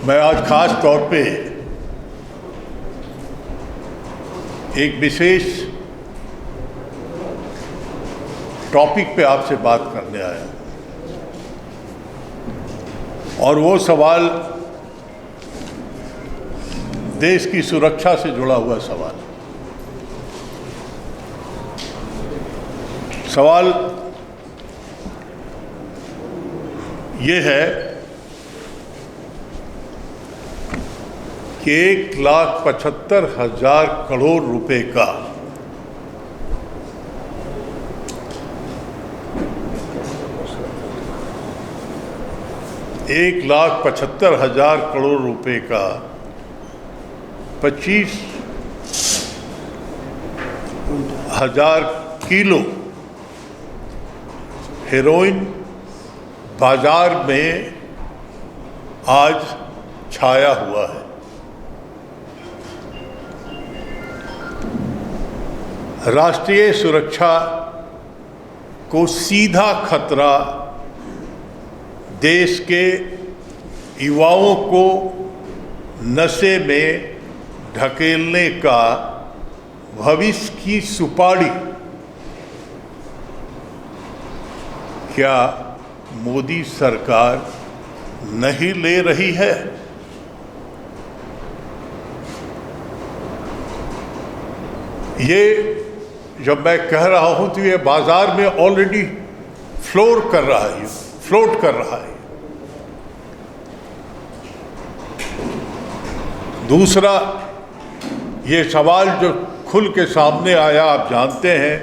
मैं आज खास तौर पे एक विशेष टॉपिक पे आपसे बात करने आया और वो सवाल देश की सुरक्षा से जुड़ा हुआ सवाल ये है कि 1,75,000 करोड़ रुपए का $1,75,000 करोड़ रुपए का 25,000 किलो हेरोइन बाजार में आज छाया हुआ है। राष्ट्रीय सुरक्षा को सीधा खतरा देश के युवाओं को नशे में ढकेलने का भविष्य की सुपारी क्या मोदी सरकार नहीं ले रही है? ये जब मैं कह रहा हूं तो ये बाजार में ऑलरेडी फ्लोट कर रहा है। दूसरा, ये सवाल जो खुल के सामने आया, आप जानते हैं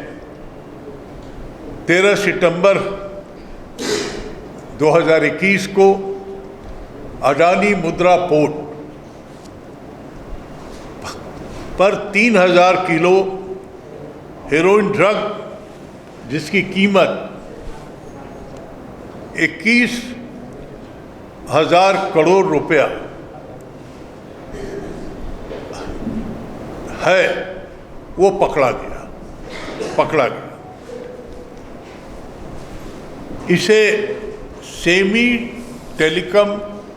13 सितंबर 2021 को अडानी मुद्रा पोर्ट पर 3,000 किलो हेरोइन ड्रग जिसकी कीमत 21,000 करोड़ रुपया है, वो पकड़ा गया। इसे सेमी टेलीकॉम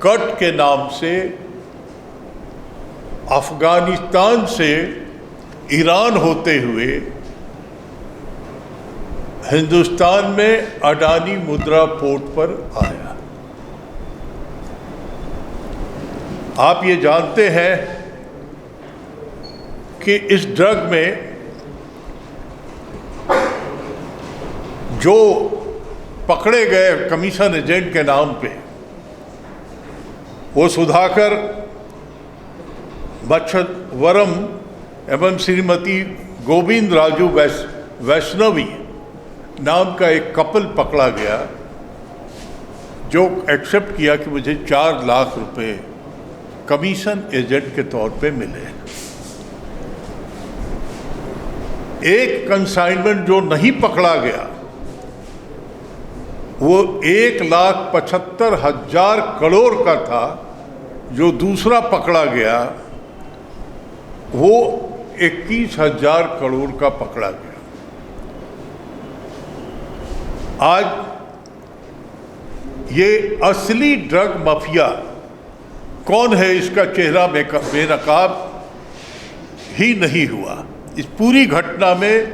कट के नाम से अफगानिस्तान से ईरान होते हुए हिंदुस्तान में अडानी मुद्रा पोर्ट पर आया। आप ये जानते हैं कि इस ड्रग में जो पकड़े गए कमीशन एजेंट के नाम पे, वो सुधाकर मच्छवरम एवं श्रीमती गोविंद राजू वैष्णवी नाम का एक कपल पकड़ा गया जो एक्सेप्ट किया कि मुझे 4 लाख रुपए कमीशन एजेंट के तौर पे मिले। एक कंसाइनमेंट जो नहीं पकड़ा गया वो 1,75,000 करोड़ का था, जो दूसरा पकड़ा गया वो 21,000 करोड़ का पकड़ा गया। आज ये असली ड्रग माफिया कौन है, इसका चेहरा बेनकाब ही नहीं हुआ। इस पूरी घटना में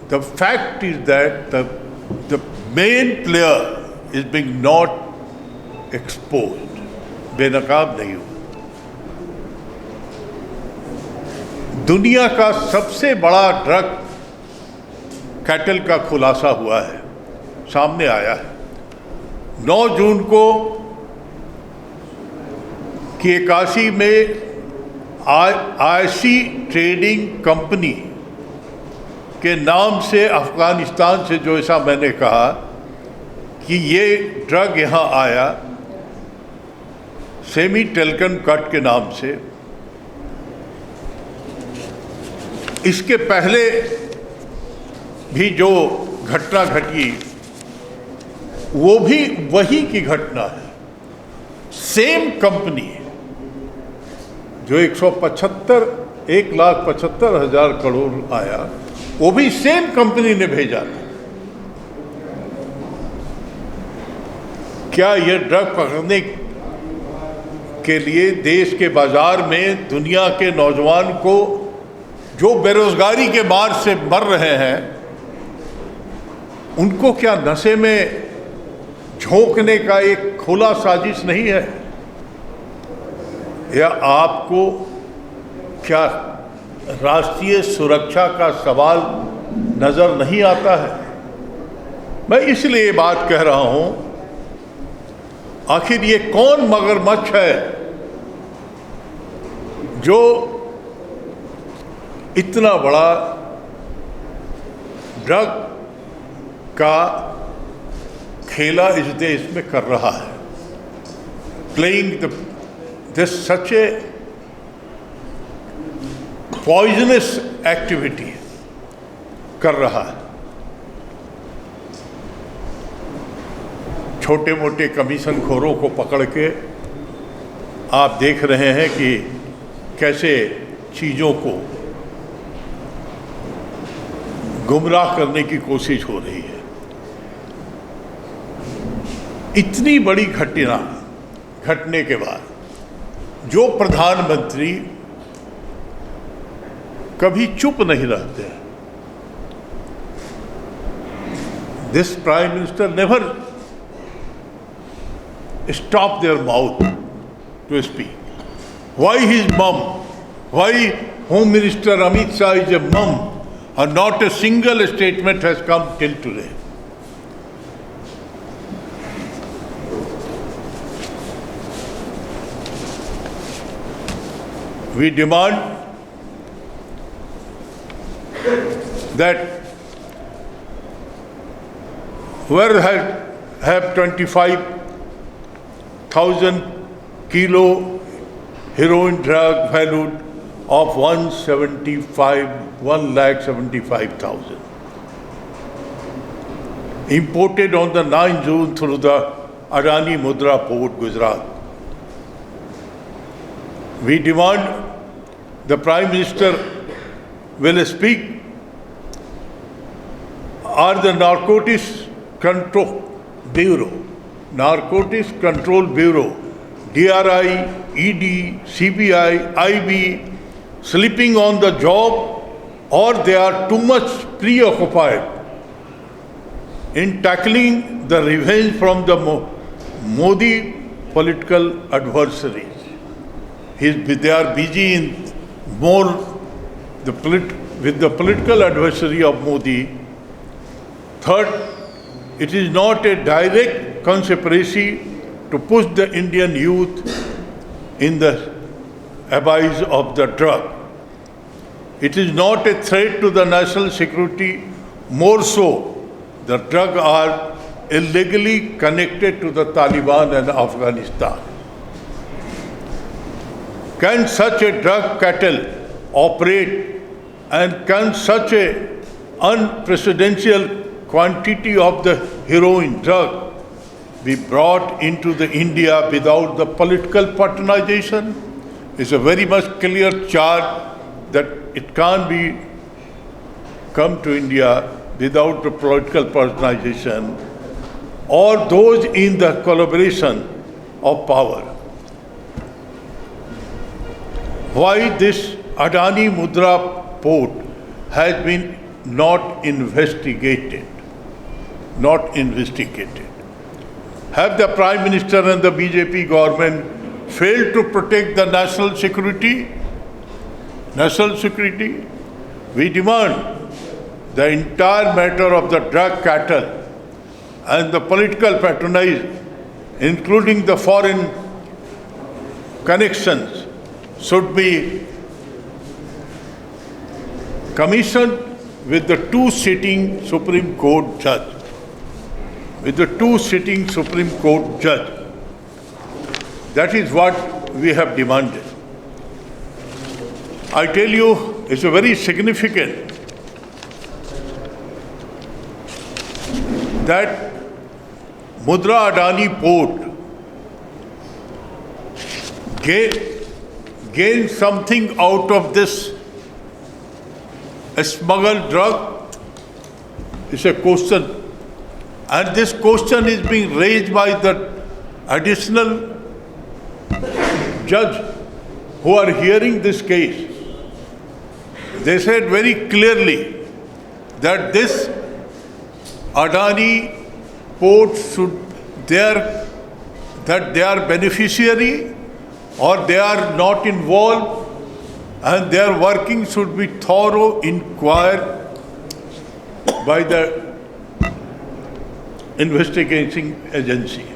the fact is that the main player is being not exposed, बेनकाब नहीं हुआ। दुनिया का सबसे बड़ा ड्रग कैटल का खुलासा हुआ है, सामने आया है। 9 जून को की 81 में आईसी ट्रेडिंग कंपनी के नाम से अफगानिस्तान से, जो ऐसा मैंने कहा कि ये ड्रग यहाँ आया सेमी टेलीकॉम कट के नाम से। इसके पहले भी जो घटना घटी वो भी वही की घटना है। सेम कंपनी जो 1,75,000 करोड़ आया, वो भी सेम कंपनी ने भेजा था। क्या यह ड्रग पकड़ने के लिए देश के बाजार में दुनिया के नौजवान को जो बेरोजगारी के मार से मर रहे हैं, उनको क्या नशे में झोंकने का एक खुला साजिश नहीं है? या आपको क्या राष्ट्रीय सुरक्षा का सवाल नजर नहीं आता है? मैं इसलिए ये बात कह रहा हूं, आखिर ये कौन मगरमच्छ है जो इतना बड़ा ड्रग का खेला इस देश में कर रहा है, playing this such A poisonous activity कर रहा है। छोटे मोटे कमीशन खोरों को पकड़ के आप देख रहे हैं कि कैसे चीज़ों को गुमराह करने की कोशिश हो रही है। इतनी बड़ी घटना घटने के बाद जो प्रधानमंत्री कभी चुप नहीं रहते, this prime minister never stop their mouth to speak. Why his mum? Why Home Minister Amit Shah is a mum, and not a single statement has come till today? We demand that where have 25,000 kilo heroin drug valued of 1,75,000 imported on the 9th June through the Adani Mudra Port, Gujarat. We demand the Prime Minister will speak. Are the Narcotics Control Bureau, DRI, ED, CBI, IB sleeping on the job, or they are too much preoccupied in tackling the revenge from the Modi political adversaries? They are busy in more with the political adversary of Modi. Third, it is not a direct conspiracy to push the Indian youth in the abyss of the drug. It is not a threat to the national security. More so, the drugs are illegally connected to the Taliban and Afghanistan. Can such a drug cartel operate, and can such a unprecedented quantity of the heroin drug be brought into the India without the political patronization? It's a very much clear charge that it can't be come to India without the political patronization or those in the collaboration of power. Why this Adani Mudra port has been not investigated? Have the Prime Minister and the BJP government failed to protect the national security? We demand the entire matter of the drug cartel and the political patronage, including the foreign connections, should be commissioned with the two sitting Supreme Court judges. That is what we have demanded. I tell you, it's a very significant that Mudra Adani port gain something out of this smuggled drug is a question, and this question is being raised by the additional judge who are hearing this case, they said very clearly that this Adani port that they are beneficiary or they are not involved, and their working should be thorough inquired by the investigating agency.